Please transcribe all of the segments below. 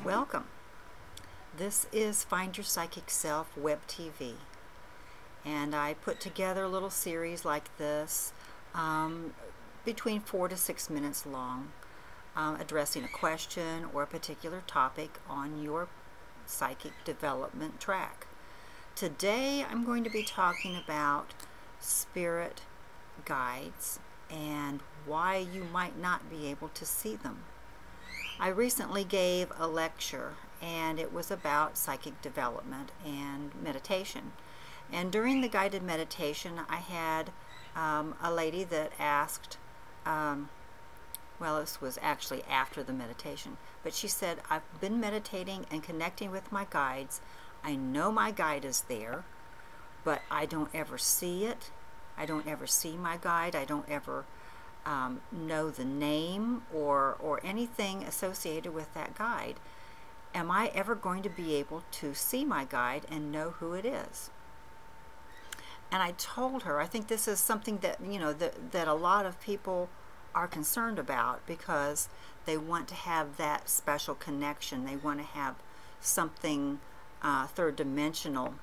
Welcome. This is Find Your Psychic Self Web TV, and I put together a little series like this, between 4 to 6 minutes long, addressing a question or a particular topic on your psychic development track. Today I'm going to be talking about spirit guides and why you might not be able to see them. I recently gave a lecture, and it was about psychic development and meditation. And during the guided meditation, I had a lady that asked, well, this was actually after the meditation, but she said, I've been meditating and connecting with my guides. I know my guide is there, but I don't ever see it. I don't ever see my guide. I don't ever know the name or anything associated with that guide. Am I ever going to be able to see my guide and know who it is? And I told her, I think this is something that, you know, that a lot of people are concerned about, because they want to have that special connection. They want to have something third dimensional,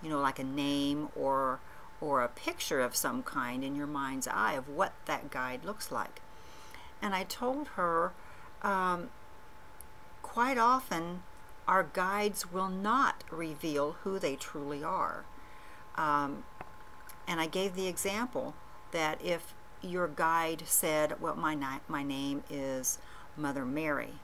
you know, like a name or a picture of some kind in your mind's eye of what that guide looks like. And I told her, quite often our guides will not reveal who they truly are. And I gave the example that if your guide said, well, my name is Mother Mary,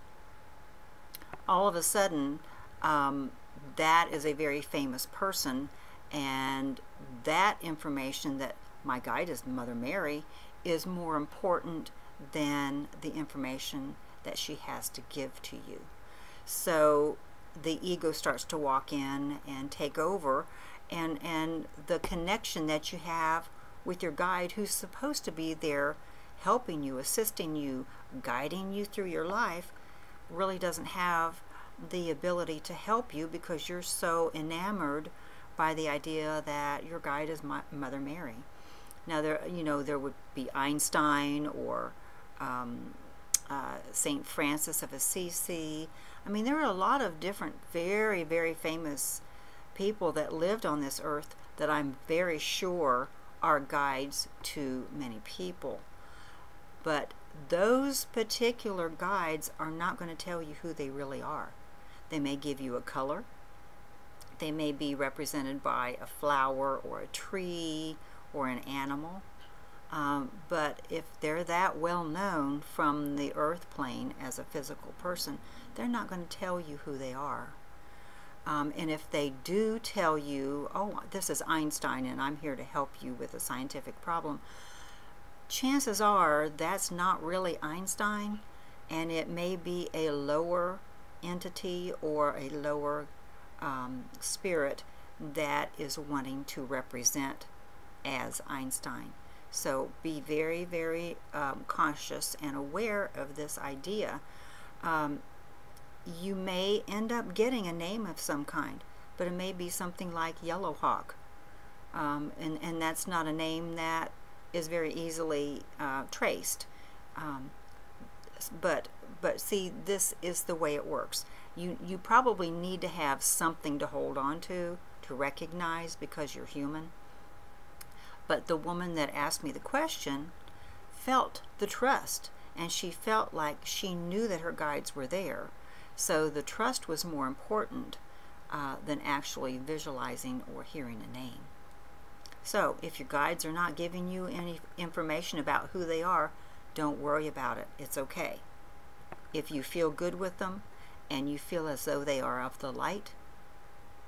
all of a sudden that is a very famous person, and that information that my guide is Mother Mary is more important than the information that she has to give to you. So the ego starts to walk in and take over, and the connection that you have with your guide, who's supposed to be there helping you, assisting you, guiding you through your life, really doesn't have the ability to help you, because you're so enamored by the idea that your guide is Mother Mary. Now, there would be Einstein or Saint Francis of Assisi. I mean, there are a lot of different very, very famous people that lived on this earth that I'm very sure are guides to many people. But those particular guides are not going to tell you who they really are. They may give you a color. They may be represented by a flower or a tree or an animal. But if they're that well known from the earth plane as a physical person, they're not going to tell you who they are. And if they do tell you, oh, this is Einstein and I'm here to help you with a scientific problem, chances are that's not really Einstein, and it may be a lower entity or a lower spirit that is wanting to represent as Einstein. So be very, very conscious and aware of this idea. You may end up getting a name of some kind, but it may be something like Yellow Hawk, and that's not a name that is very easily traced. But see, this is the way it works. You probably need to have something to hold on to recognize, because you're human. But the woman that asked me the question felt the trust, and she felt like she knew that her guides were there. So the trust was more important than actually visualizing or hearing a name. So if your guides are not giving you any information about who they are, don't worry about it. It's okay. If you feel good with them and you feel as though they are of the light,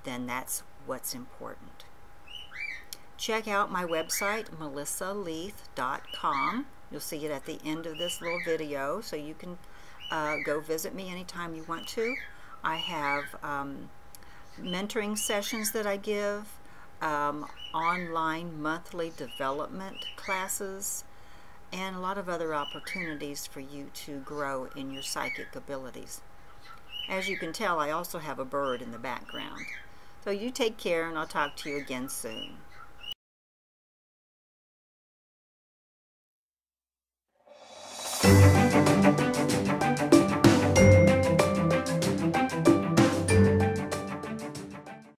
then that's what's important. Check out my website, melissaleith.com. You'll see it at the end of this little video, so you can go visit me anytime you want to. I have mentoring sessions that I give, online monthly development classes, and a lot of other opportunities for you to grow in your psychic abilities. As you can tell, I also have a bird in the background. So you take care, and I'll talk to you again soon. bye.